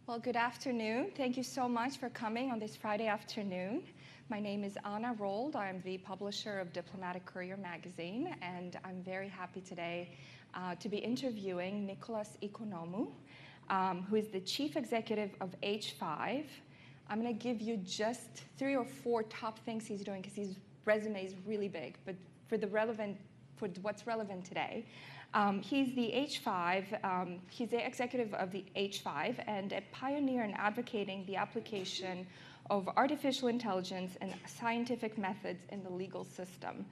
Well, good afternoon. Thank you so much for coming on this Friday afternoon. My name is Anna Rold. I'm the publisher of Diplomatic Courier magazine, and I'm very happy today to be interviewing Nicholas Economou, who is the chief executive of H5. I'm going to give you just 3 or 4 top things he's doing because his resume is really big, but for what's relevant today. He's the H5, he's the executive of the H5 and a pioneer in advocating the application of artificial intelligence and scientific methods in the legal system.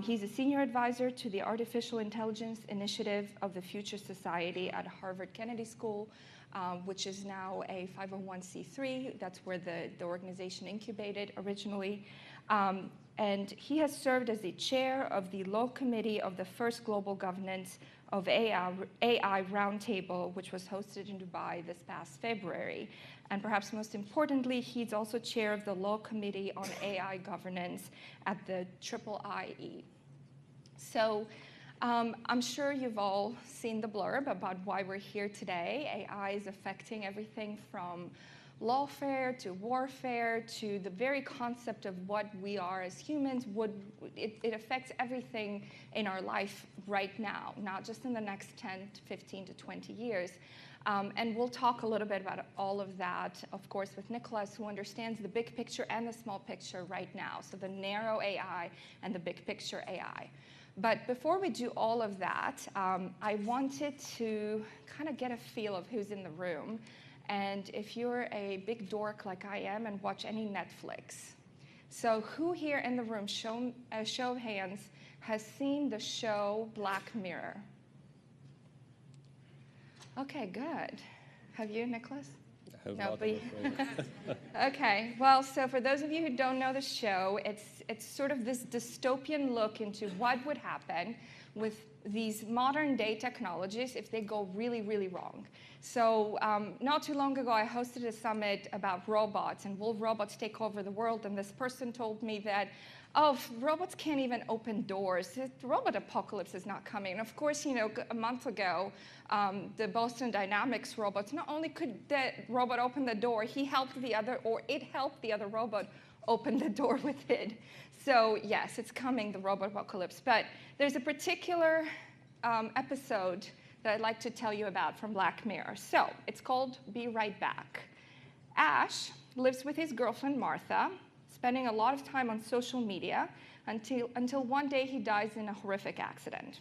He's a senior advisor to the Artificial Intelligence Initiative of the Future Society at Harvard Kennedy School, which is now a 501c3. That's where the organization incubated originally. And he has served as the chair of the Law Committee of the first Global Governance of AI Roundtable, which was hosted in Dubai this past February. And perhaps most importantly, he's also chair of the Law Committee on AI Governance at the IIIE. So I'm sure you've all seen the blurb about why we're here today. AI is affecting everything from lawfare to warfare to the very concept of what we are as humans. It affects everything in our life right now, not just in the next 10 to 15 to 20 years. And we'll talk a little bit about all of that, of course, with Nicholas, who understands the big picture and the small picture right now, so the narrow AI and the big picture AI. But before we do all of that, I wanted to kind of get a feel of who's in the room. And if you're a big dork like I am and watch any Netflix. So who here in the room, show of hands, has seen the show Black Mirror? Okay, good. Have you, Nicholas? I have not, I'm afraid. Okay, well, so for those of you who don't know the show, it's sort of this dystopian look into what would happen with these modern day technologies if they go really, really wrong. So not too long ago, I hosted a summit about robots and will robots take over the world? And this person told me that, oh, robots can't even open doors. The robot apocalypse is not coming. And of course, you know, a month ago, the Boston Dynamics robots, not only could the robot open the door, it helped the other robot open the door with it. So yes, it's coming, the robot apocalypse. But there's a particular episode that I'd like to tell you about from Black Mirror. So it's called Be Right Back. Ash lives with his girlfriend, Martha, spending a lot of time on social media until one day he dies in a horrific accident.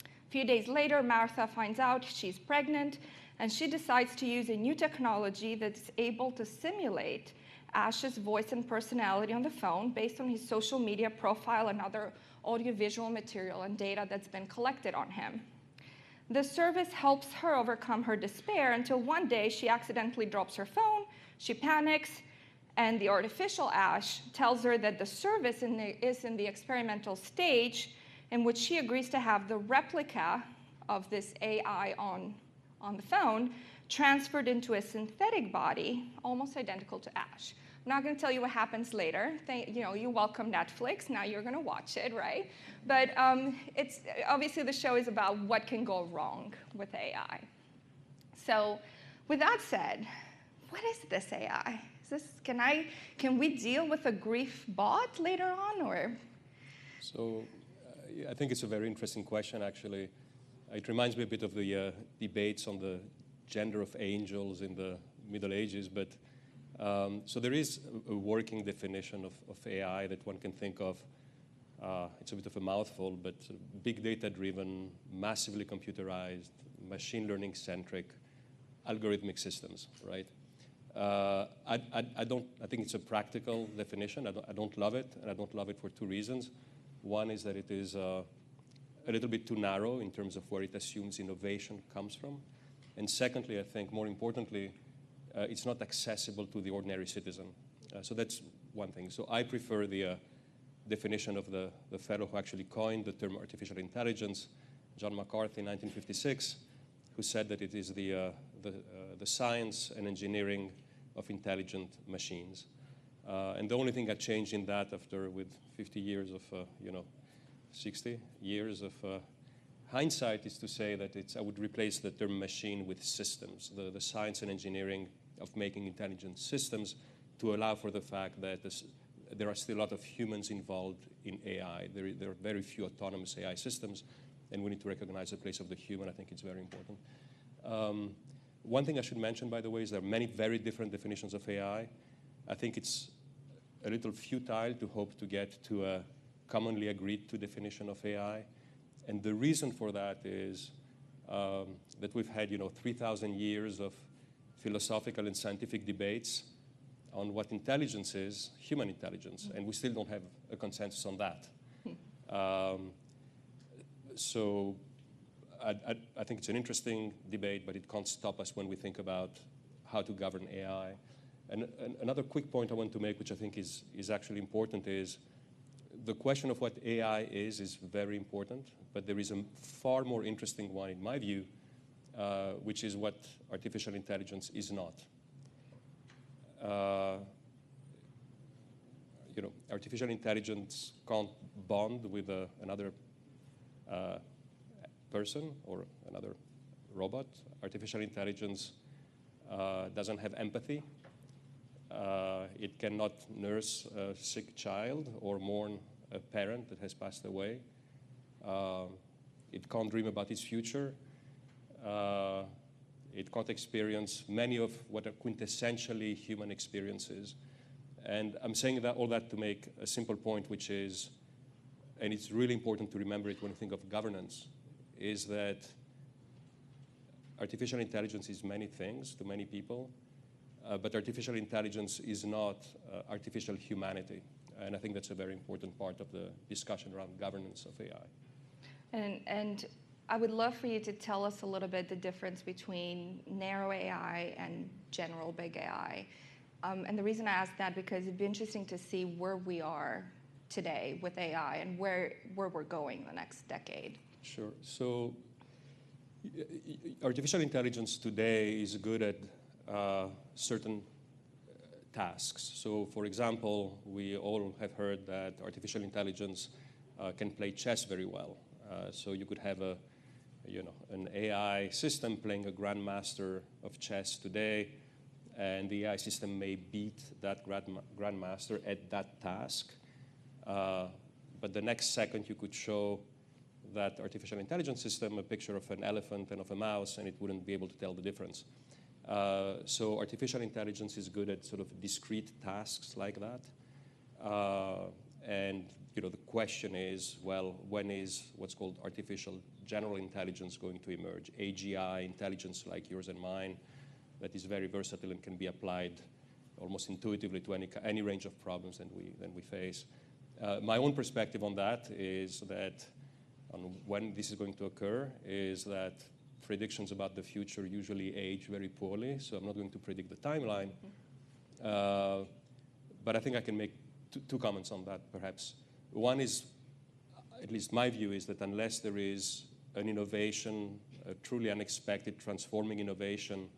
A few days later, Martha finds out she's pregnant, and she decides to use a new technology that's able to simulate Ash's voice and personality on the phone based on his social media profile and other audiovisual material and data that's been collected on him. The service helps her overcome her despair until one day she accidentally drops her phone, she panics, and the artificial Ash tells her that the service is in the experimental stage in which she agrees to have the replica of this AI on the phone transferred into a synthetic body almost identical to Ash. I'm not going to tell you what happens later. You welcome Netflix. Now you're going to watch it, right? But it's obviously the show is about what can go wrong with AI. So with that said, what is this AI? Can we deal with a grief bot later on, or? So I think it's a very interesting question, actually. It reminds me a bit of the debates on the gender of angels in the Middle Ages, but so there is a working definition of AI that one can think of. It's a bit of a mouthful, but big data-driven, massively computerized, machine learning-centric, algorithmic systems, right? I think it's a practical definition. I don't love it, and I don't love it for 2 reasons. One is that it is a little bit too narrow in terms of where it assumes innovation comes from. And secondly, I think more importantly, it's not accessible to the ordinary citizen. So that's one thing. So I prefer the definition of the fellow who actually coined the term artificial intelligence, John McCarthy in 1956, who said that it is the science and engineering of intelligent machines. And the only thing that changed in that with 50 years of, 60 years of hindsight is to say that I would replace the term machine with systems, the science and engineering of making intelligent systems to allow for the fact that there are still a lot of humans involved in AI. There are very few autonomous AI systems, and we need to recognize the place of the human. I think it's very important. One thing I should mention, by the way, is there are many very different definitions of AI. I think it's a little futile to hope to get to a commonly agreed to definition of AI. And the reason for that is that we've had 3,000 years of philosophical and scientific debates on what intelligence is, human intelligence, and we still don't have a consensus on that. So I think it's an interesting debate, but it can't stop us when we think about how to govern AI. And another quick point I want to make, which I think is actually important, is the question of what AI is very important, but there is a far more interesting one, in my view, which is what artificial intelligence is not. Artificial intelligence can't bond with another person or another robot. Artificial intelligence doesn't have empathy. It cannot nurse a sick child or mourn a parent that has passed away. It can't dream about its future. It can't experience many of what are quintessentially human experiences. And I'm saying all that to make a simple point, which is, and it's really important to remember it when you think of governance, is that artificial intelligence is many things to many people, but artificial intelligence is not artificial humanity. And I think that's a very important part of the discussion around governance of AI. And I would love for you to tell us a little bit the difference between narrow AI and general big AI. And the reason I ask that, because it'd be interesting to see where we are today with AI and where we're going the next decade. Sure. So artificial intelligence today is good at certain tasks. So for example, we all have heard that artificial intelligence can play chess very well. So you could have an AI system playing a grandmaster of chess today, and the AI system may beat that grandmaster at that task. But the next second you could show that artificial intelligence system a picture of an elephant and of a mouse, and it wouldn't be able to tell the difference. So artificial intelligence is good at sort of discrete tasks like that. And the question is, well, when is what's called artificial general intelligence going to emerge? AGI, intelligence like yours and mine, that is very versatile and can be applied almost intuitively to any range of problems that we face. My own perspective on that is that on when this is going to occur is that predictions about the future usually age very poorly, so I'm not going to predict the timeline. But I think I can make two comments on that, perhaps. One is, at least my view is that unless there is an innovation, a truly unexpected, transforming innovation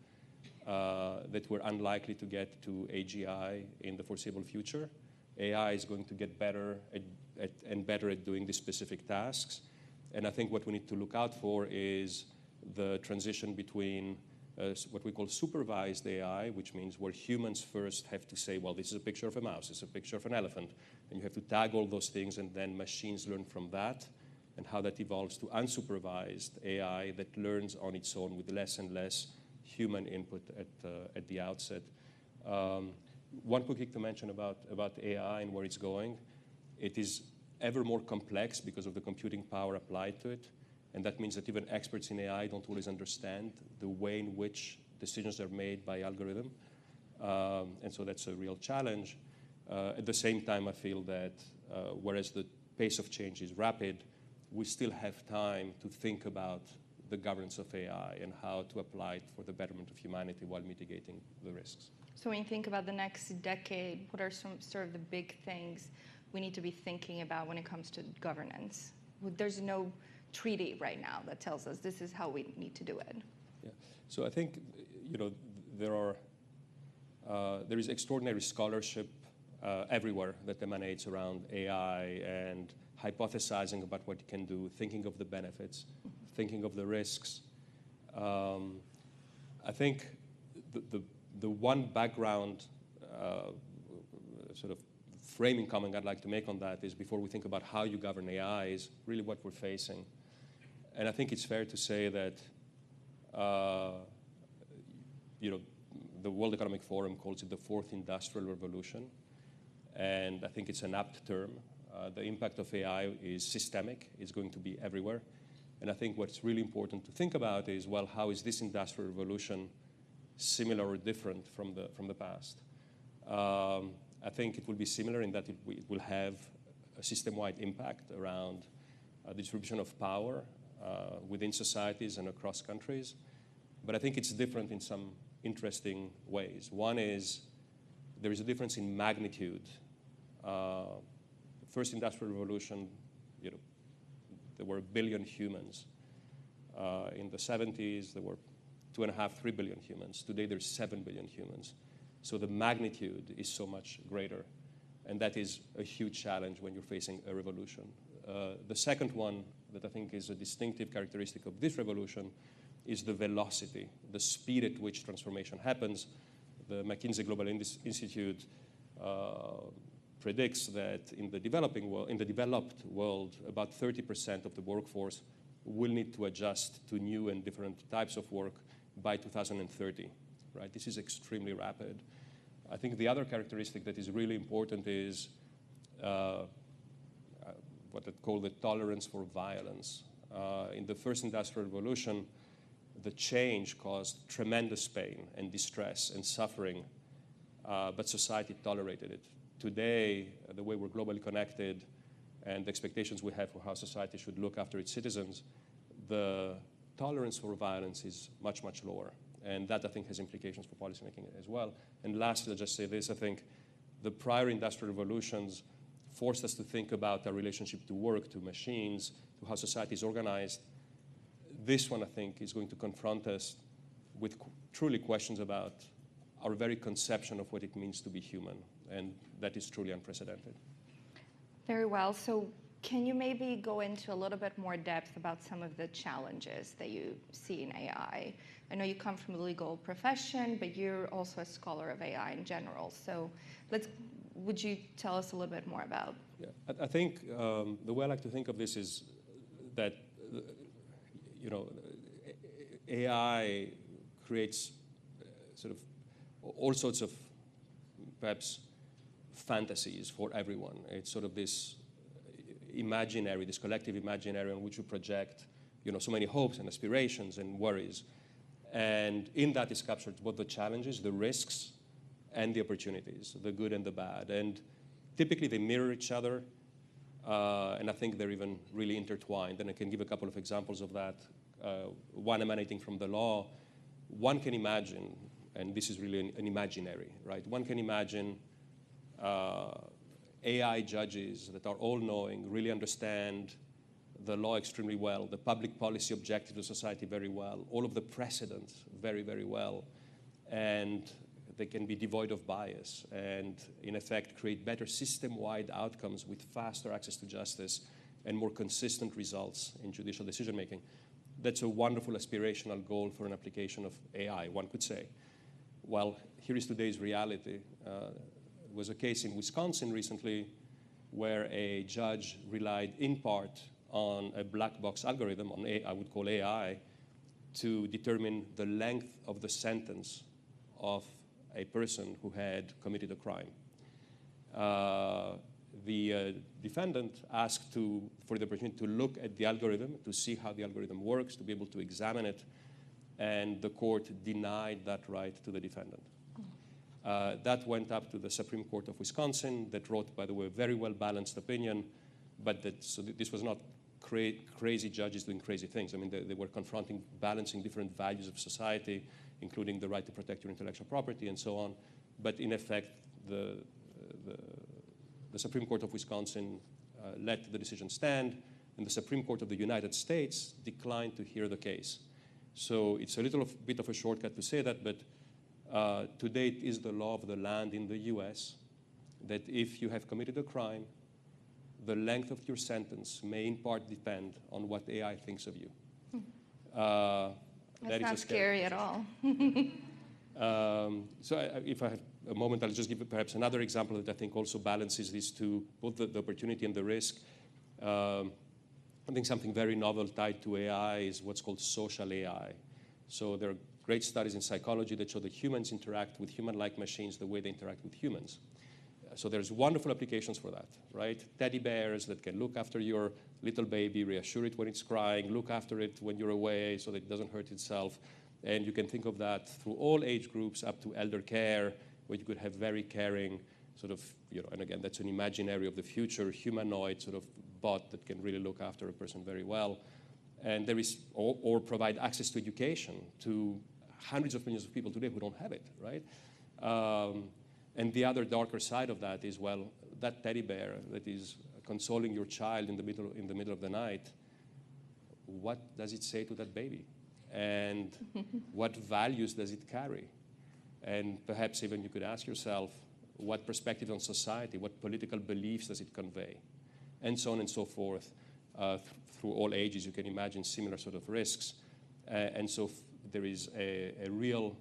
that we're unlikely to get to AGI in the foreseeable future, AI is going to get better and better at doing these specific tasks. And I think what we need to look out for is the transition between what we call supervised AI, which means where humans first have to say, well, this is a picture of a mouse, this is a picture of an elephant, and you have to tag all those things, and then machines learn from that, and how that evolves to unsupervised AI that learns on its own with less and less human input at the outset. One quick thing to mention about AI and where it's going, it is ever more complex because of the computing power applied to it. And that means that even experts in AI don't always understand the way in which decisions are made by algorithm. And so that's a real challenge. At the same time, I feel that whereas the pace of change is rapid, we still have time to think about the governance of AI and how to apply it for the betterment of humanity while mitigating the risks. So when you think about the next decade, what are some sort of the big things we need to be thinking about when it comes to governance? There's no treaty right now that tells us this is how we need to do it. Yeah. So I think there is extraordinary scholarship everywhere that emanates around AI and hypothesizing about what it can do, thinking of the benefits, thinking of the risks. I think the one background sort of framing comment I'd like to make on that is, before we think about how you govern AI, is really what we're facing. And I think it's fair to say that the World Economic Forum calls it the fourth industrial revolution, and I think it's an apt term. The impact of AI is systemic. It's going to be everywhere. And I think what's really important to think about is, well, how is this industrial revolution similar or different from the past? I think it will be similar in that it will have a system-wide impact around the distribution of power within societies and across countries. But I think it's different in some interesting ways. One is there is a difference in magnitude. First industrial revolution, there were 1 billion humans. In the 70s, there were 2.5, 3 billion humans. Today, there's 7 billion humans. So the magnitude is so much greater. And that is a huge challenge when you're facing a revolution. The second one that I think is a distinctive characteristic of this revolution is the velocity, the speed at which transformation happens. The McKinsey Global Institute predicts that in the developed world, about 30% of the workforce will need to adjust to new and different types of work by 2030. Right? This is extremely rapid. I think the other characteristic that is really important is what I call the tolerance for violence. In the first industrial revolution, the change caused tremendous pain and distress and suffering, but society tolerated it. Today, the way we're globally connected and the expectations we have for how society should look after its citizens, the tolerance for violence is much, much lower. And that, I think, has implications for policymaking as well. And lastly, I'll just say this. I think the prior industrial revolutions forced us to think about our relationship to work, to machines, to how society is organized. This one, I think, is going to confront us with truly questions about our very conception of what it means to be human. And that is truly unprecedented. Very well. So can you maybe go into a little bit more depth about some of the challenges that you see in AI? I know you come from the legal profession, but you're also a scholar of AI in general. So would you tell us a little bit more about? Yeah, I think the way I like to think of this is that AI creates sort of all sorts of perhaps fantasies for everyone. It's sort of this imaginary, this collective imaginary on which you project, so many hopes and aspirations and worries. And in that is captured both the challenges, the risks, and the opportunities, the good and the bad. And typically they mirror each other, and I think they're even really intertwined. And I can give a couple of examples of that. One emanating from the law. One can imagine, and this is really an imaginary, right? One can imagine AI judges that are all-knowing, really understand the law extremely well, the public policy objectives of society very well, all of the precedents very, very well, and they can be devoid of bias and, in effect, create better system-wide outcomes with faster access to justice and more consistent results in judicial decision-making. That's a wonderful aspirational goal for an application of AI, one could say. Well, here is today's reality. There was a case in Wisconsin recently where a judge relied in part on a black box algorithm, on I would call AI, to determine the length of the sentence of a person who had committed a crime. The defendant asked for the opportunity to look at the algorithm, to see how the algorithm works, to be able to examine it, and the court denied that right to the defendant. That went up to the Supreme Court of Wisconsin that wrote, by the way, a very well-balanced opinion, but so this was not crazy judges doing crazy things. I mean, they were balancing different values of society, including the right to protect your intellectual property and so on. But in effect, the Supreme Court of Wisconsin let the decision stand, and the Supreme Court of the United States declined to hear the case. So it's a little bit of a shortcut to say that, but to date is the law of the land in the US that if you have committed a crime, the length of your sentence may in part depend on what AI thinks of you. That's not scary at all. If I have a moment, I'll just give perhaps another example that I think also balances these two, both the opportunity and the risk. I think something very novel tied to AI is what's called social AI. So there are great studies in psychology that show that humans interact with human-like machines the way they interact with humans. So there's wonderful applications for that, right? Teddy bears that can look after your little baby, reassure it when it's crying, look after it when you're away so that it doesn't hurt itself. And you can think of that through all age groups up to elder care, where you could have very caring sort of, and again, that's an imaginary of the future, humanoid sort of bot that can really look after a person very well. And there is, or provide access to education to hundreds of millions of people today who don't have it, right? And the other darker side of that is, well, that teddy bear that is consoling your child in the middle of the night, what does it say to that baby? And what values does it carry? And perhaps even you could ask yourself, what perspective on society, what political beliefs does it convey? And so on and so forth. Through all ages, you can imagine similar sort of risks. And so there is a real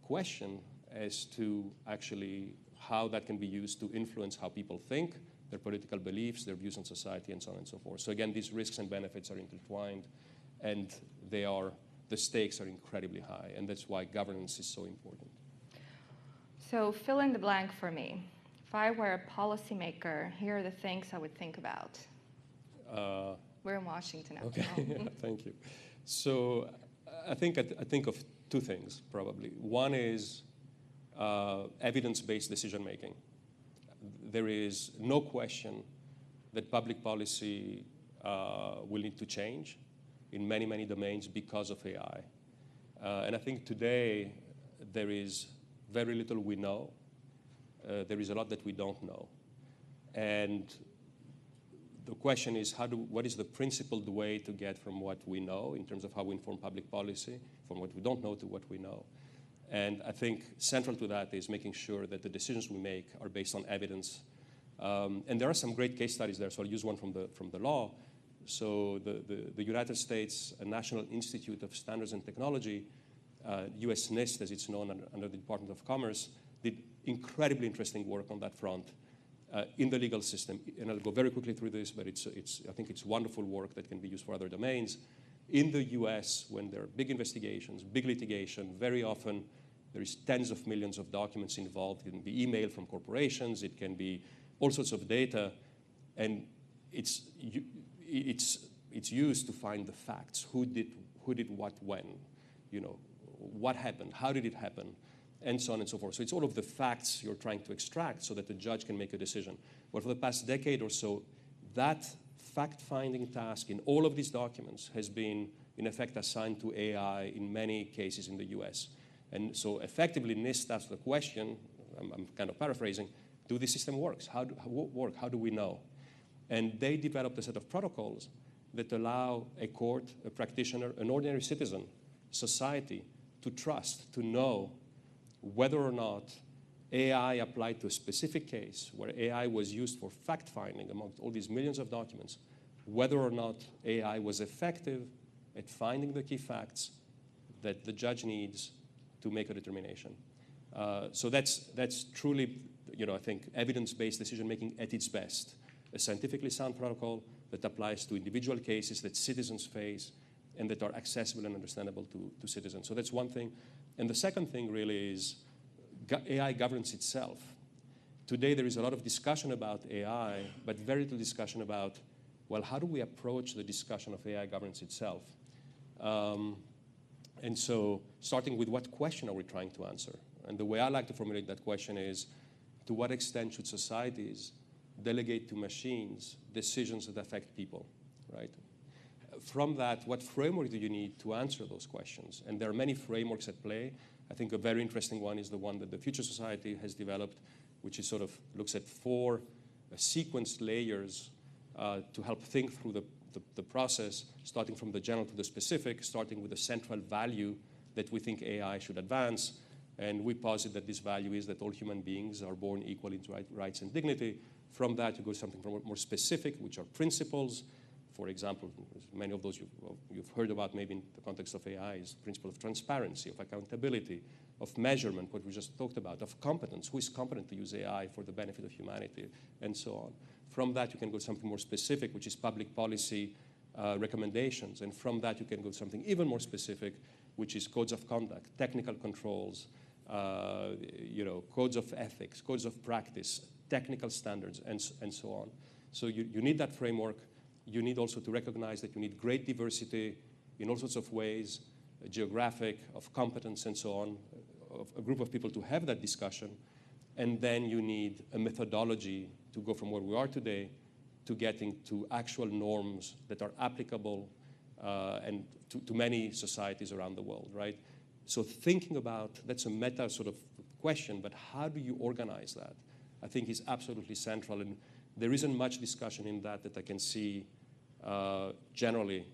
question as to actually how that can be used to influence how people think, their political beliefs, their views on society, and so on and so forth. So again, these risks and benefits are intertwined, and the stakes are incredibly high, and that's why governance is so important. So fill in the blank for me. If I were a policymaker, here are the things I would think about. We're in Washington after Okay, all. yeah, thank you. So I think of two things, probably. One is evidence-based decision-making. There is no question that public policy will need to change in many, many domains because of AI. And I think today there is very little we know. There is a lot that we don't know. And the question is, what is the principled way to get from what we know in terms of how we inform public policy, from what we don't know to what we know? And I think central to that is making sure that the decisions we make are based on evidence. And there are some great case studies there, so I'll use one from the law. So the United States National Institute of Standards and Technology, US NIST as it's known under the Department of Commerce, did incredibly interesting work on that front in the legal system. And I'll go very quickly through this, but I think it's wonderful work that can be used for other domains. In the US, when there are big investigations, big litigation, very often there is tens of millions of documents involved. It can be email from corporations, it can be all sorts of data, and it's used to find the facts. Who did what when? What happened? How did it happen? And so on and so forth. So it's all of the facts you're trying to extract so that the judge can make a decision. But for the past decade or so, that fact-finding task in all of these documents has been, in effect, assigned to AI in many cases in the US. And so effectively, NIST asked the question, I'm kind of paraphrasing, do this system work? How do we know? And they developed a set of protocols that allow a court, a practitioner, an ordinary citizen, society, to trust, to know whether or not AI applied to a specific case where AI was used for fact-finding amongst all these millions of documents, whether or not AI was effective at finding the key facts that the judge needs to make a determination. So that's truly, I think, evidence-based decision-making at its best. A scientifically sound protocol that applies to individual cases that citizens face and that are accessible and understandable to citizens. So that's one thing. And the second thing really is AI governance itself. Today there is a lot of discussion about AI, but very little discussion about, well, how do we approach the discussion of AI governance itself? And so starting with what question are we trying to answer? And the way I like to formulate that question is, to what extent should societies delegate to machines decisions that affect people, right? From that, what framework do you need to answer those questions? And there are many frameworks at play. I think a very interesting one is the one that the Future Society has developed, which is sort of looks at 4 sequenced layers to help think through the process, starting from the general to the specific, starting with the central value that we think AI should advance. And we posit that this value is that all human beings are born equal in rights and dignity. From that, you go to something more specific, which are principles. for example, many of those you've heard about maybe in the context of AI, is the principle of transparency, of accountability, of measurement, what we just talked about, of competence. Who is competent to use AI for the benefit of humanity, and so on. From that, you can go to something more specific, which is public policy recommendations. And from that, you can go to something even more specific, which is codes of conduct, technical controls, codes of ethics, codes of practice, technical standards, and so on. So you need that framework. You need also to recognize that you need great diversity in all sorts of ways, geographic, of competence, and so on, of a group of people to have that discussion. And then you need a methodology to go from where we are today to getting to actual norms that are applicable and to many societies around the world, right? So thinking about, that's a meta sort of question, but how do you organize that? I think is absolutely central, and there isn't much discussion in that I can see generally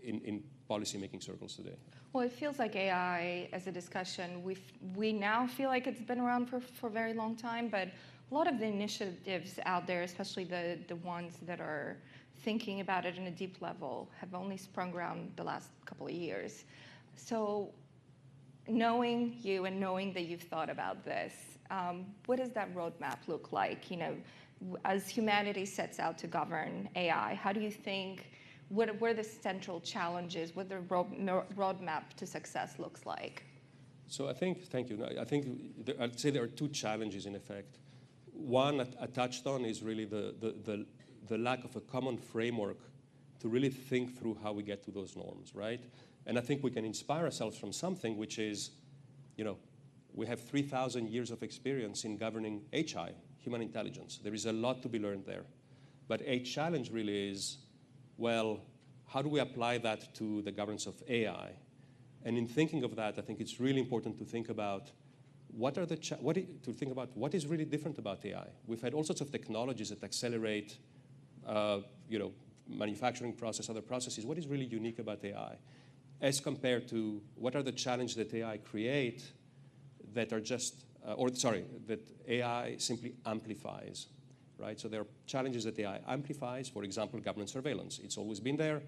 in policy-making circles today. Well, it feels like AI as a discussion, we now feel like it's been around for a very long time, but a lot of the initiatives out there, especially the ones that are thinking about it in a deep level, have only sprung around the last couple of years. So knowing you and knowing that you've thought about this, what does that roadmap look like? You know, as humanity sets out to govern AI, how do you think, what are the central challenges, what the roadmap to success looks like? So I think, thank you. I think I'd say there are two challenges in effect. One I touched on is really the lack of a common framework to really think through how we get to those norms, right? And I think we can inspire ourselves from something which is, we have 3,000 years of experience in governing HI, human intelligence. There is a lot to be learned there. But a challenge really is, well, how do we apply that to the governance of AI? And in thinking of that, I think it's really important to think about what is really different about AI. We've had all sorts of technologies that accelerate, manufacturing process, other processes. What is really unique about AI, as compared to what are the challenges that AI create that are just, that AI simply amplifies, right? So there are challenges that AI amplifies. For example, government surveillance. It's always been there.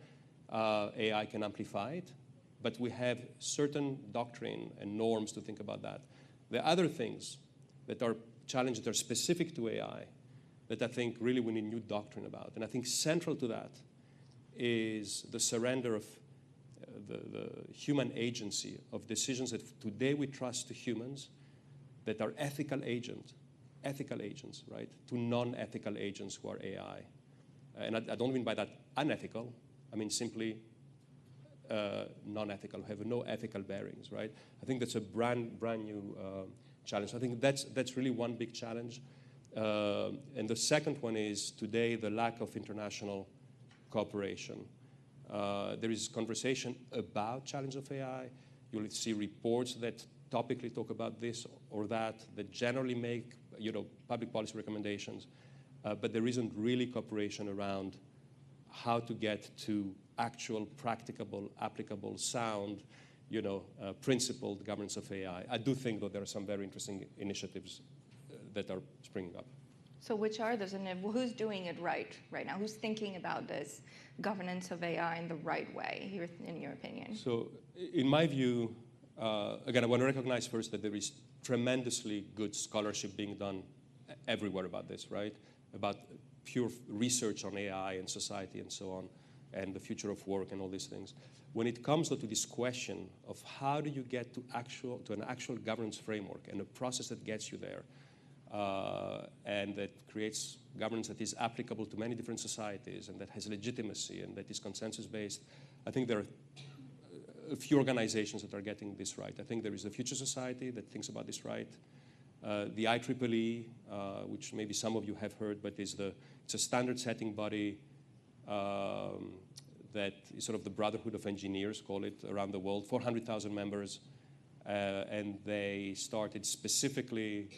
AI can amplify it, but we have certain doctrine and norms to think about that. There are other things that are challenges that are specific to AI that I think really we need new doctrine about. And I think central to that is the surrender of the human agency of decisions that today we trust to humans that are ethical agents, right, to non-ethical agents who are AI. And I don't mean by that unethical. I mean simply non-ethical, have no ethical bearings, right? I think that's a brand new challenge. I think that's really one big challenge. And the second one is today the lack of international cooperation. There is conversation about challenge of AI. You'll see reports that topically talk about this or that generally make public policy recommendations, but there isn't really cooperation around how to get to actual, practicable, applicable, sound, principled governance of AI. I do think that there are some very interesting initiatives that are springing up. So which are those, and who's doing it right now? Who's thinking about this governance of AI in the right way, in your opinion? So in my view, again, I want to recognize first that there is tremendously good scholarship being done everywhere about this, right? About pure research on AI and society and so on, and the future of work and all these things. When it comes to this question of how do you get to an actual governance framework and a process that gets you there, and that creates governance that is applicable to many different societies and that has legitimacy and that is consensus-based, I think there are a few organizations that are getting this right. I think there is the Future Society that thinks about this right. The IEEE, which maybe some of you have heard, but it's a standard-setting body that is sort of the brotherhood of engineers, call it, around the world, 400,000 members, and they started specifically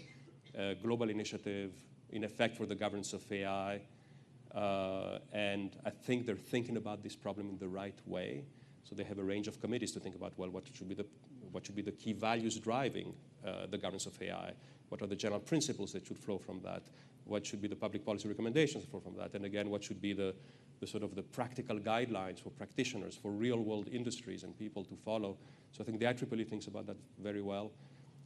a global initiative, in effect, for the governance of AI, and I think they're thinking about this problem in the right way. So they have a range of committees to think about, well, what should be What should be the key values driving the governance of AI? What are the general principles that should flow from that? What should be the public policy recommendations that flow from that? And again, what should be the sort of the practical guidelines for practitioners, for real-world industries and people to follow? So I think the IEEE thinks about that very well.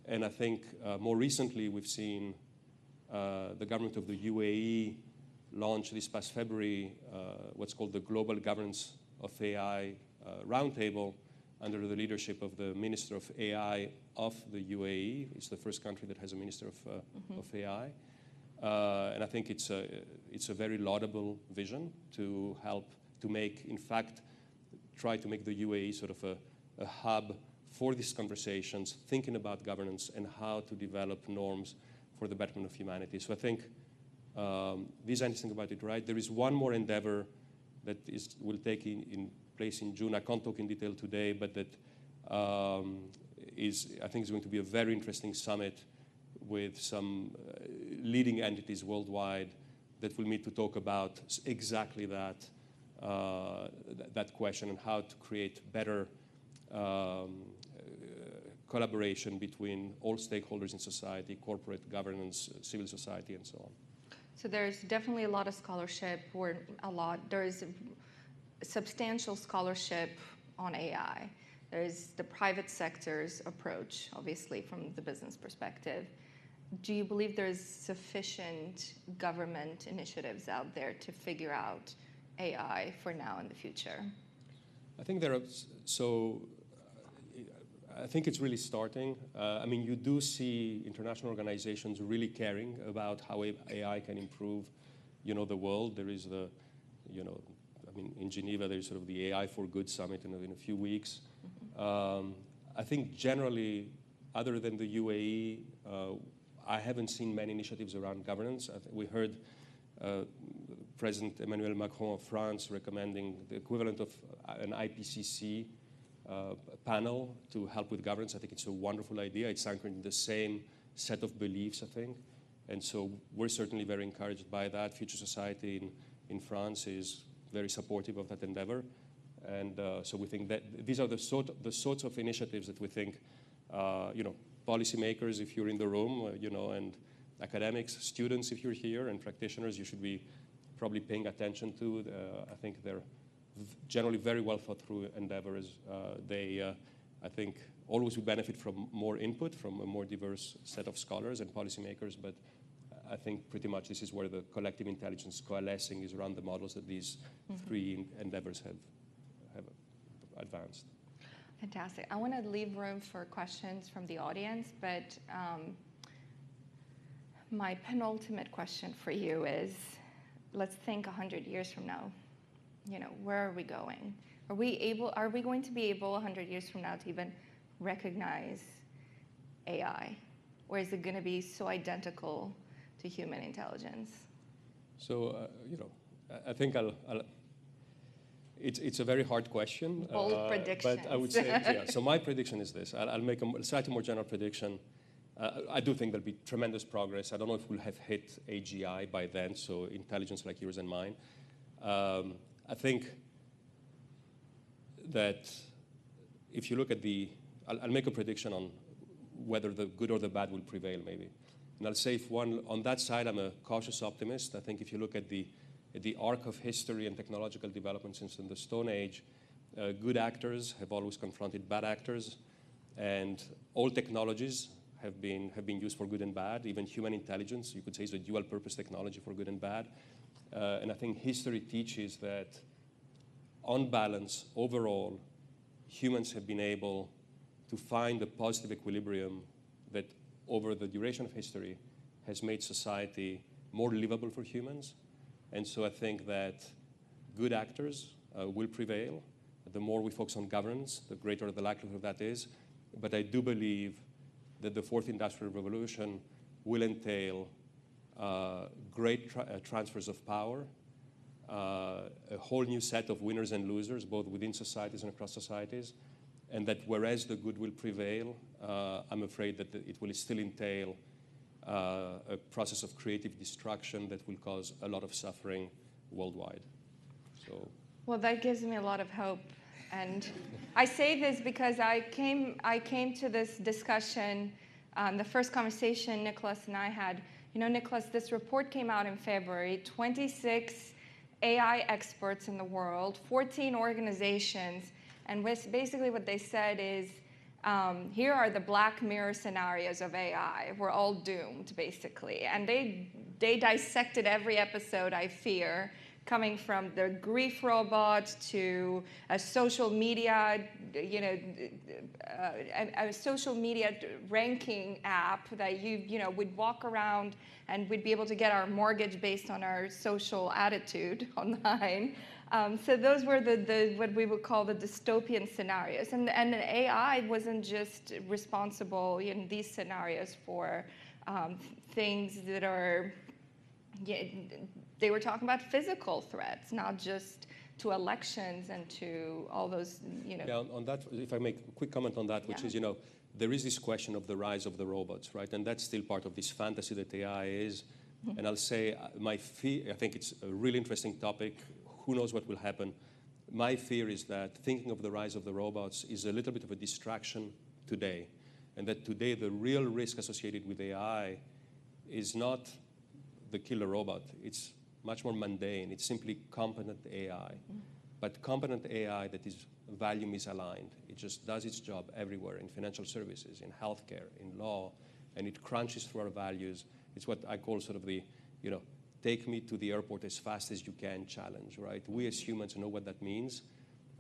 And I think more recently we've seen the government of the UAE launch this past February what's called the Global Governance of AI Roundtable under the leadership of the Minister of AI of the UAE. It's the first country that has a Minister of AI. And I think it's a very laudable vision to help to make, in fact, try to make the UAE sort of a hub for these conversations, thinking about governance and how to develop norms for the betterment of humanity. So I think these are think about it, right? There is one more endeavor that will take in place in June. I can't talk in detail today, but that I think is going to be a very interesting summit with some leading entities worldwide that will meet to talk about exactly that, that question and how to create better collaboration between all stakeholders in society, corporate governance, civil society, and so on. So there's definitely a lot of scholarship, there's substantial scholarship on AI. There's the private sector's approach, obviously, from the business perspective. Do you believe there's sufficient government initiatives out there to figure out AI for now and the future? I think there are, I think it's really starting. I mean, you do see international organizations really caring about how AI can improve, the world. There is the, I mean, in Geneva, there's sort of the AI for Good summit in a few weeks. I think generally, other than the UAE, I haven't seen many initiatives around governance. We heard President Emmanuel Macron of France recommending the equivalent of an IPCC panel to help with governance. I think it's a wonderful idea. It's anchored in the same set of beliefs, I think. And so we're certainly very encouraged by that. Future Society in France is very supportive of that endeavor. And so we think that these are the sorts of initiatives that we think, policymakers, if you're in the room, and academics, students, if you're here, and practitioners, you should be probably paying attention to. I think they're generally very well thought through endeavors. I think, always would benefit from more input from a more diverse set of scholars and policymakers, but I think pretty much this is where the collective intelligence coalescing is around the models that these three endeavors have advanced. Fantastic. I want to leave room for questions from the audience, but my penultimate question for you is, let's think 100 years from now. Where are we going? Are we going to be able 100 years from now to even recognize AI? Or is it going to be so identical to human intelligence? So, I think it's a very hard question. Bold predictions. But I would say, yeah, so my prediction is this. I'll make a slightly more general prediction. I do think there'll be tremendous progress. I don't know if we'll have hit AGI by then, so intelligence like yours and mine. I think that if you look at I'll make a prediction on whether the good or the bad will prevail, maybe. And I'll say on that side, I'm a cautious optimist. I think if you look at the arc of history and technological development since in the Stone Age, good actors have always confronted bad actors, and all technologies have been used for good and bad. Even human intelligence, you could say, is a dual-purpose technology for good and bad. And I think history teaches that, on balance, overall, humans have been able to find a positive equilibrium that, over the duration of history, has made society more livable for humans. And so I think that good actors will prevail. The more we focus on governance, the greater the likelihood of that is. But I do believe that the fourth industrial revolution will entail great transfers of power, a whole new set of winners and losers, both within societies and across societies, and that whereas the good will prevail, I'm afraid that it will still entail a process of creative destruction that will cause a lot of suffering worldwide. So, well, that gives me a lot of hope. And I say this because I came to this discussion, the first conversation Nicholas and I had. You know, Nicholas, this report came out in February, 26 AI experts in the world, 14 organizations, and basically what they said is, here are the Black Mirror scenarios of AI. We're all doomed, basically. And they dissected every episode, I fear, coming from the grief robot to a social media, a social media ranking app that would walk around and we'd be able to get our mortgage based on our social attitude online. So those were what we would call the dystopian scenarios. And AI wasn't just responsible in these scenarios for things that are, they were talking about physical threats, not just to elections and to all those, Yeah, on that, if I make a quick comment on that, which is, there is this question of the rise of the robots, right? And that's still part of this fantasy that AI is. And I'll say my fear, I think it's a really interesting topic. Who knows what will happen? My fear is that thinking of the rise of the robots is a little bit of a distraction today. And that today the real risk associated with AI is not the killer robot. It's much more mundane. It's simply competent AI. But competent AI that is value misaligned. It just does its job everywhere, in financial services, in healthcare, in law, and it crunches through our values. It's what I call sort of the, take me to the airport as fast as you can challenge, right? We as humans know what that means.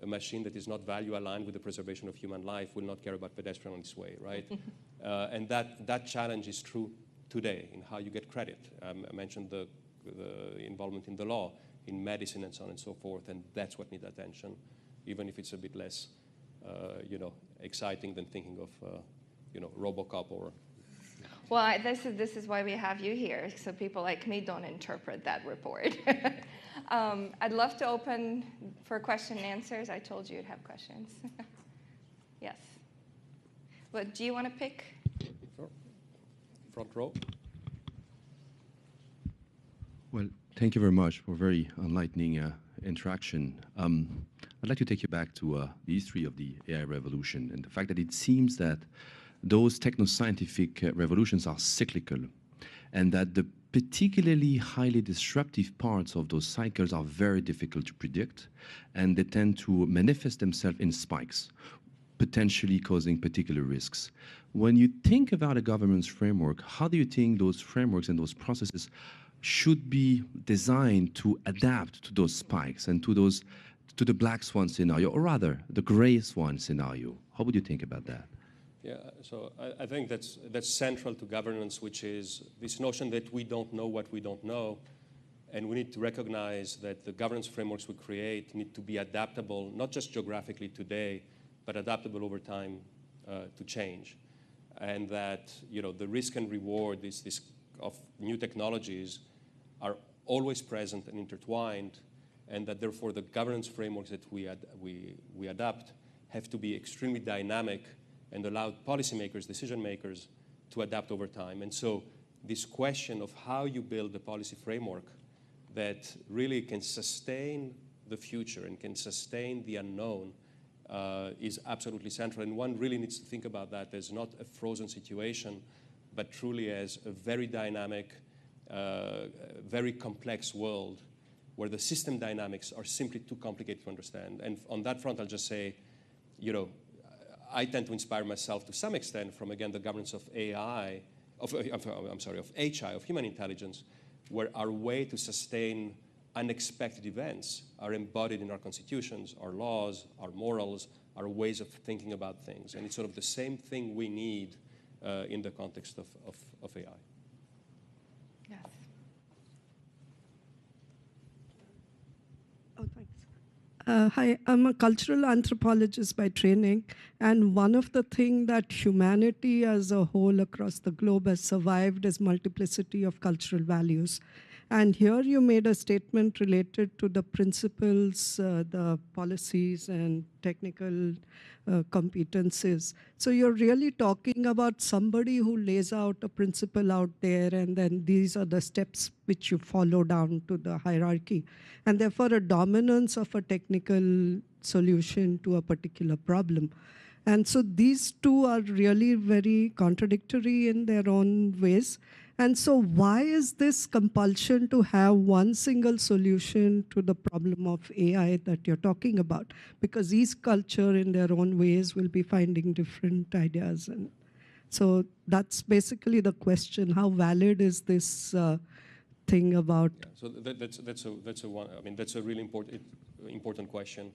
A machine that is not value aligned with the preservation of human life will not care about pedestrian on its way, right? And that challenge is true today in how you get credit. I mentioned the involvement in the law, in medicine and so on and so forth, and that's what needs attention, even if it's a bit less, exciting than thinking of, RoboCop or. Well, this is why we have you here, so people like me don't interpret that report. I'd love to open for question and answers. I told you you'd have questions. Yes. Well, do you want to pick? Sure. Front row. Well, thank you very much for a very enlightening interaction. I'd like to take you back to the history of the AI revolution and the fact that it seems that those techno-scientific revolutions are cyclical, and that the particularly highly disruptive parts of those cycles are very difficult to predict, and they tend to manifest themselves in spikes, potentially causing particular risks. When you think about a government's framework, how do you think those frameworks and those processes should be designed to adapt to those spikes and to the black swan scenario, or rather the gray swan scenario? How would you think about that? Yeah, so I think that's central to governance, which is this notion that we don't know what we don't know, and we need to recognize that the governance frameworks we create need to be adaptable, not just geographically today, but adaptable over time to change, and that the risk and reward of new technologies are always present and intertwined, and that therefore the governance frameworks that we adopt have to be extremely dynamic and allow policymakers, decision makers, to adapt over time. And so this question of how you build a policy framework that really can sustain the future and can sustain the unknown is absolutely central. And one really needs to think about that as not a frozen situation, but truly as a very dynamic, very complex world where the system dynamics are simply too complicated to understand. And on that front, I'll just say, I tend to inspire myself to some extent from, again, the governance of AI, of HI, of human intelligence, where our way to sustain unexpected events are embodied in our constitutions, our laws, our morals, our ways of thinking about things. And it's sort of the same thing we need in the context of AI. Yes. Oh, thanks. Hi, I'm a cultural anthropologist by training, and one of the things that humanity as a whole across the globe has survived is multiplicity of cultural values. And here you made a statement related to the principles, the policies, and technical competencies. So you're really talking about somebody who lays out a principle out there, and then these are the steps which you follow down to the hierarchy. And therefore, a dominance of a technical solution to a particular problem. And so these two are really very contradictory in their own ways. And so why is this compulsion to have one single solution to the problem of AI that you're talking about? Because each culture in their own ways will be finding different ideas. And so that's basically the question. How valid is this thing about? Yeah, so that's a really important question.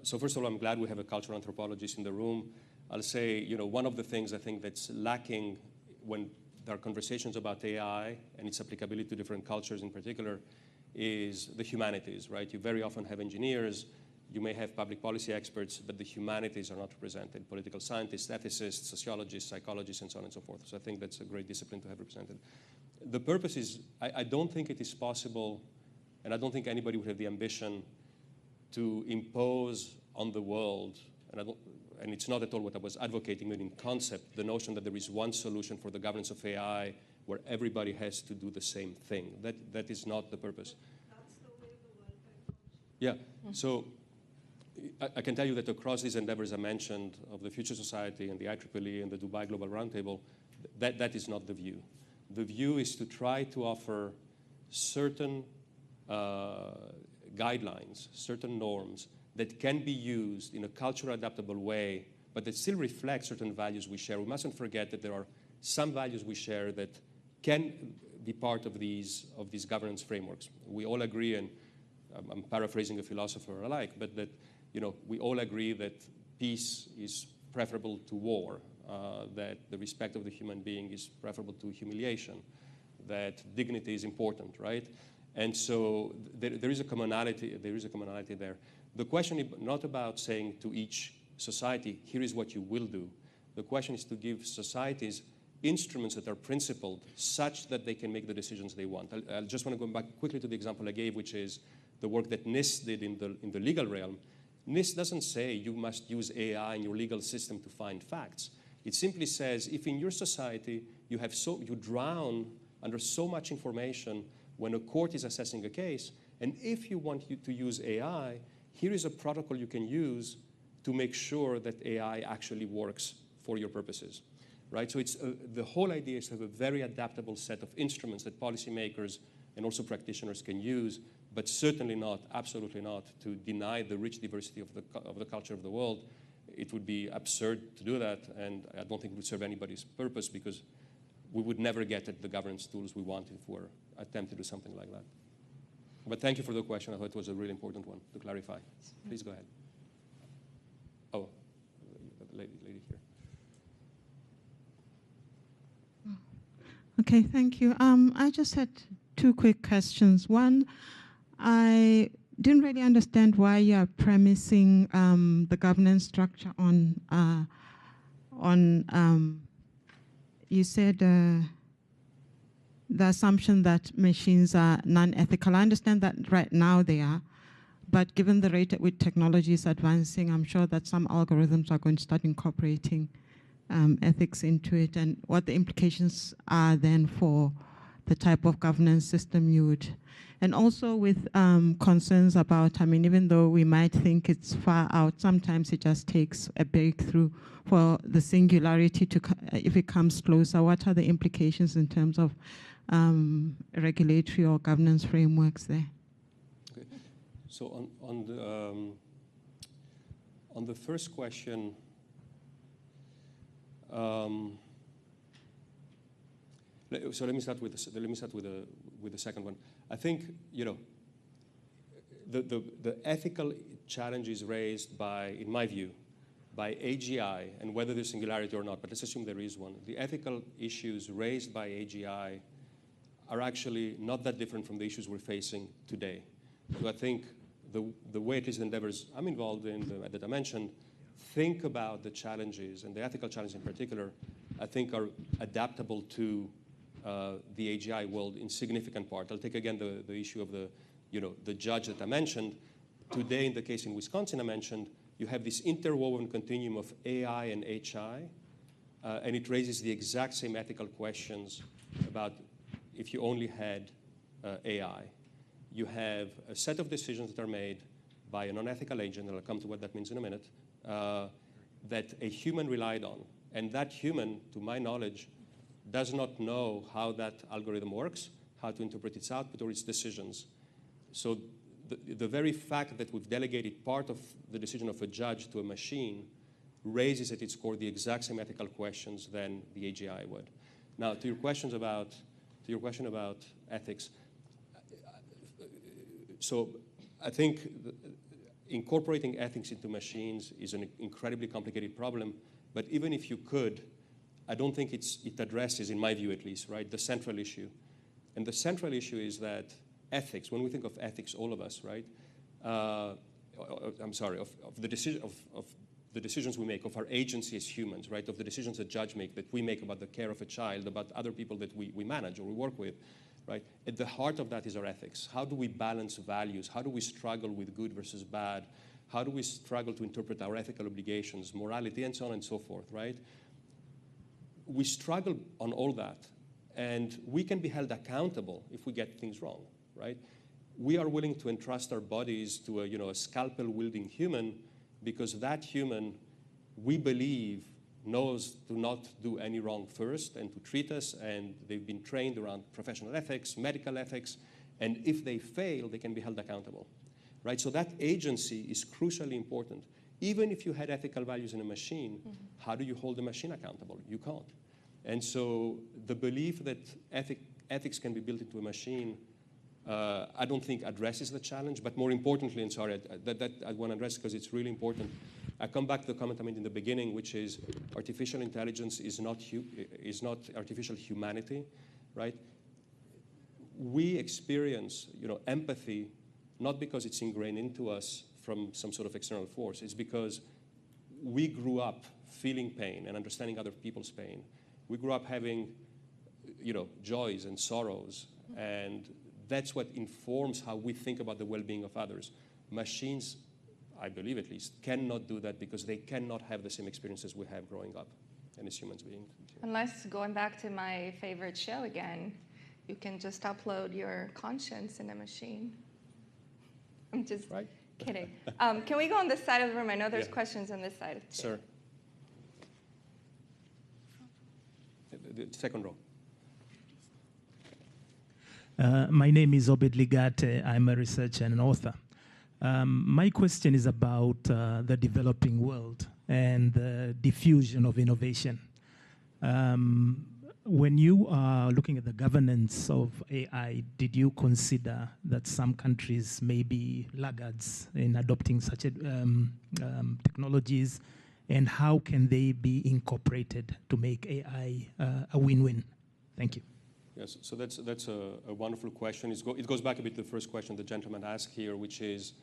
So first of all, I'm glad we have a cultural anthropologist in the room. I'll say, one of the things I think that's lacking when there are conversations about AI and its applicability to different cultures in particular is the humanities, right? You very often have engineers, you may have public policy experts, but the humanities are not represented. Political scientists, ethicists, sociologists, psychologists, and so on and so forth. So I think that's a great discipline to have represented. The purpose is, I don't think it is possible, and I don't think anybody would have the ambition to impose on the world, and it's not at all what I was advocating, but in concept, the notion that there is one solution for the governance of AI where everybody has to do the same thing. That is not the purpose. That's the way the world can function. Yeah, so I can tell you that across these endeavors I mentioned of the Future Society and the IEEE and the Dubai Global Roundtable, that is not the view. The view is to try to offer certain guidelines, certain norms that can be used in a culturally adaptable way, but that still reflect certain values we share. We mustn't forget that there are some values we share that can be part of these governance frameworks. We all agree, and I'm paraphrasing a philosopher alike, but that we all agree that peace is preferable to war, that the respect of the human being is preferable to humiliation, that dignity is important, right? And so there is a commonality there. The question is not about saying to each society, here is what you will do. The question is to give societies instruments that are principled such that they can make the decisions they want. I just want to go back quickly to the example I gave, which is the work that NIST did in the legal realm. NIST doesn't say you must use AI in your legal system to find facts. It simply says if in your society you drown under so much information when a court is assessing a case, and if you want to use AI, here is a protocol you can use to make sure that AI actually works for your purposes, right? So the whole idea is to have a very adaptable set of instruments that policymakers and also practitioners can use, but certainly not, absolutely not, to deny the rich diversity of the culture of the world. It would be absurd to do that, and I don't think it would serve anybody's purpose because we would never get at the governance tools we want if we're attempting to do something like that. But thank you for the question. I thought it was a really important one to clarify. Please go ahead. Oh, the lady here. Okay, thank you. I just had two quick questions. One, I didn't really understand why you are premising the governance structure on you said the assumption that machines are non-ethical. I understand that right now they are, but given the rate at which technology is advancing, I'm sure that some algorithms are going to start incorporating ethics into it, and what the implications are then for the type of governance system you would. And also with concerns about, even though we might think it's far out, sometimes it just takes a breakthrough for the singularity to, if it comes closer, what are the implications in terms of regulatory or governance frameworks there? Okay. So on the first question, so let me start with the second one. I think the ethical challenges raised by, in my view, by AGI, and whether there's singularity or not, but let's assume there is one. The ethical issues raised by AGI are actually not that different from the issues we're facing today. So I think the way at least the endeavors I'm involved in that I mentioned think about the challenges, and the ethical challenges in particular, I think are adaptable to the AGI world in significant part. I'll take again the issue of the judge that I mentioned. Today, in the case in Wisconsin I mentioned, you have this interwoven continuum of AI and HI, and it raises the exact same ethical questions about if you only had AI. You have a set of decisions that are made by a non-ethical agent, and I'll come to what that means in a minute, that a human relied on. And that human, to my knowledge, does not know how that algorithm works, how to interpret its output or its decisions. So the very fact that we've delegated part of the decision of a judge to a machine raises at its core the exact same ethical questions than the AGI would. Now, to your question about ethics, so I think incorporating ethics into machines is an incredibly complicated problem, but even if you could, I don't think it addresses, in my view at least, right, the central issue. And the central issue is that ethics, when we think of ethics, all of us, right, I'm sorry, of the decisions we make, of our agency as humans, right, of the decisions that judge make, that we make about the care of a child, about other people that we manage or we work with, right? At the heart of that is our ethics. How do we balance values? How do we struggle with good versus bad? How do we struggle to interpret our ethical obligations, morality, and so on and so forth, right? We struggle on all that, and we can be held accountable if we get things wrong, right? We are willing to entrust our bodies to a scalpel-wielding human because that human, we believe, knows to not do any wrong first and to treat us, and they've been trained around professional ethics, medical ethics, and if they fail, they can be held accountable, right? So that agency is crucially important. Even if you had ethical values in a machine, how do you hold the machine accountable? You can't. And so the belief that ethics can be built into a machine, I don't think addresses the challenge, but more importantly, and sorry, that I want to address because it's really important. I come back to the comment I made in the beginning, which is artificial intelligence is not artificial humanity, right? We experience, empathy, not because it's ingrained into us from some sort of external force. It's because we grew up feeling pain and understanding other people's pain. We grew up having, joys and sorrows, and that's what informs how we think about the well-being of others. Machines, I believe at least, cannot do that because they cannot have the same experiences we have growing up and as humans being. Unless, going back to my favorite show again, you can just upload your conscience in a machine. I'm just kidding. Can we go on this side of the room? I know there's questions on this side. Sir. The second row. My name is Obed Ligate. I'm a researcher and an author. My question is about the developing world and the diffusion of innovation. When you are looking at the governance of AI, did you consider that some countries may be laggards in adopting such technologies, and how can they be incorporated to make AI a win-win? Thank you. Yes, so that's a wonderful question. It goes back a bit to the first question the gentleman asked here, which is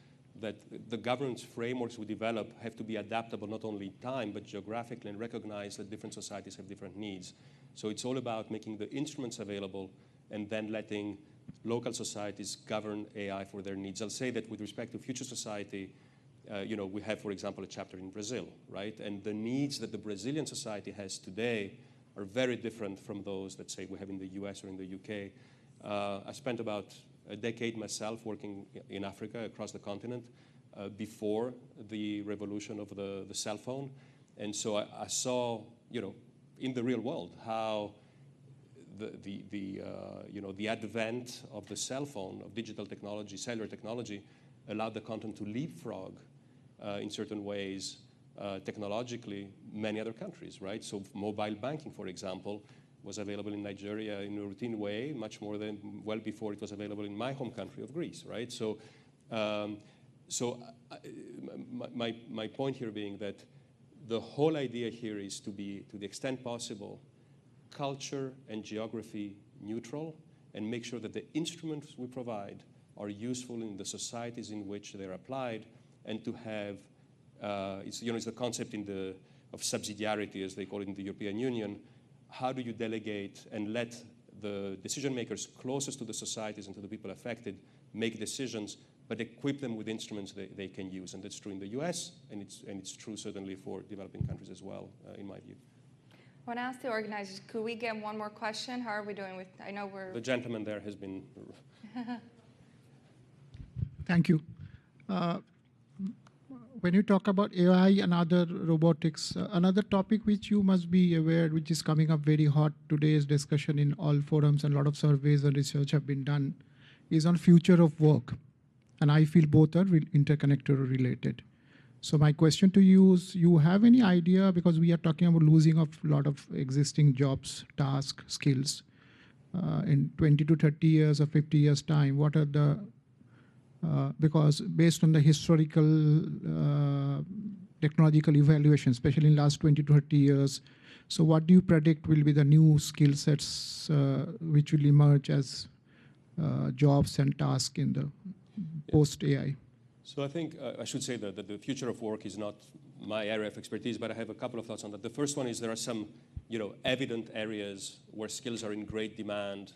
that the governance frameworks we develop have to be adaptable not only in time, but geographically, and recognize that different societies have different needs. So it's all about making the instruments available and then letting local societies govern AI for their needs. I'll say that with respect to future society, we have, for example, a chapter in Brazil, right? And the needs that the Brazilian society has today are very different from those that, say, we have in the US or in the UK. I spent about a decade myself working in Africa across the continent before the revolution of the cell phone. And so I saw, in the real world, how the advent of the cell phone, of digital technology, cellular technology, allowed the continent to leapfrog in certain ways technologically many other countries, right? So mobile banking, for example, was available in Nigeria in a routine way, much more than well before it was available in my home country of Greece, right? So, my point here being that the whole idea here is to be, to the extent possible, culture and geography neutral, and make sure that the instruments we provide are useful in the societies in which they're applied, and to have, it's the concept of subsidiarity, as they call it in the European Union. How do you delegate and let the decision makers closest to the societies and to the people affected make decisions, but equip them with instruments they can use. And that's true in the US, and it's true certainly for developing countries as well, in my view. I want to ask the organizers, could we get one more question? How are we doing with, I know we're... The gentleman there has been... Thank you. When you talk about AI and other robotics, another topic which you must be aware, which is coming up very hot today's discussion in all forums, and a lot of surveys and research have been done, is on future of work. And I feel both are interconnected or related. So my question to you is, you have any idea, because we are talking about losing of a lot of existing jobs, tasks, skills, in 20 to 30 years or 50 years time, what are the, because based on the historical technological evaluation, especially in last 20 to 30 years, so what do you predict will be the new skill sets which will emerge as jobs and tasks in the post-AI? So I think I should say that the future of work is not my area of expertise, but I have a couple of thoughts on that. The first one is there are some evident areas where skills are in great demand,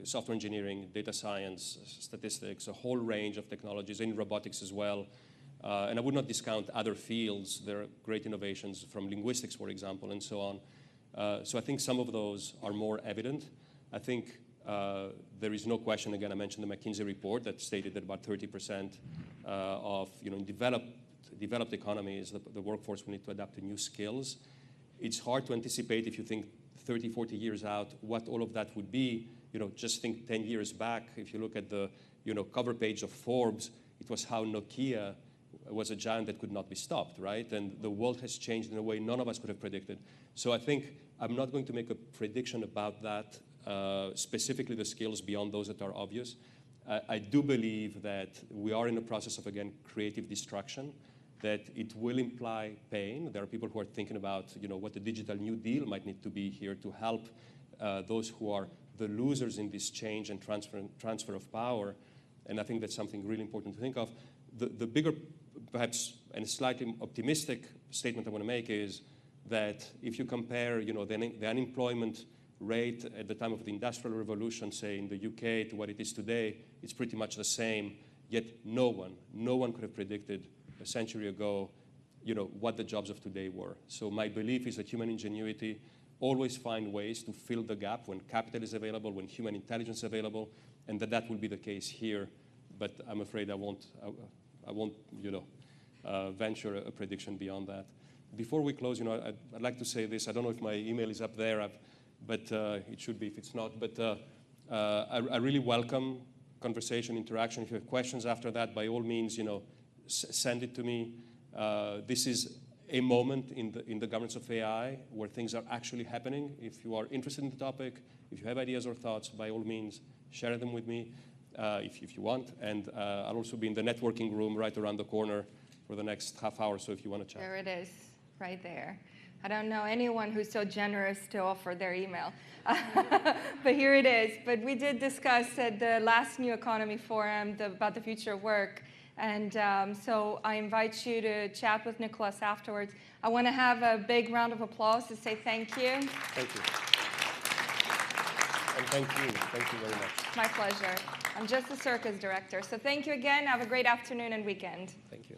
software engineering, data science, statistics, a whole range of technologies, in robotics as well. And I would not discount other fields. There are great innovations from linguistics, for example, and so on. So I think some of those are more evident. I think there is no question, again, I mentioned the McKinsey report that stated that about 30% of, in developed economies, the workforce will need to adapt to new skills. It's hard to anticipate, if you think 30, 40 years out, what all of that would be. Just think 10 years back, if you look at the, cover page of Forbes, it was how Nokia was a giant that could not be stopped, right? And the world has changed in a way none of us could have predicted. So I think I'm not going to make a prediction about that, specifically the skills beyond those that are obvious. I do believe that we are in the process of, again, creative destruction, that it will imply pain. There are people who are thinking about, what the digital New Deal might need to be here to help those who are the losers in this change and transfer of power. And I think that's something really important to think of. The bigger, perhaps, and slightly optimistic statement I want to make is that if you compare, the unemployment rate at the time of the Industrial Revolution, say in the UK, to what it is today, it's pretty much the same. Yet no one could have predicted a century ago, what the jobs of today were. So my belief is that human ingenuity always find ways to fill the gap when capital is available, when human intelligence is available, and that will be the case here. But I'm afraid I won't venture a prediction beyond that. Before we close, I'd like to say this. I don't know if my email is up there, but it should be if it's not. But I really welcome conversation, interaction. If you have questions after that, by all means, send it to me. This is a moment in the governance of AI where things are actually happening. If you are interested in the topic, if you have ideas or thoughts, by all means, share them with me if you want. And I'll also be in the networking room right around the corner for the next half hour, so if you want to chat. There it is, right there. I don't know anyone who's so generous to offer their email. But here it is. But we did discuss at the last New Economy Forum about the future of work. And so I invite you to chat with Nicholas afterwards. I want to have a big round of applause to say thank you. Thank you. And thank you. Thank you very much. My pleasure. I'm just the circus director. So thank you again. Have a great afternoon and weekend. Thank you.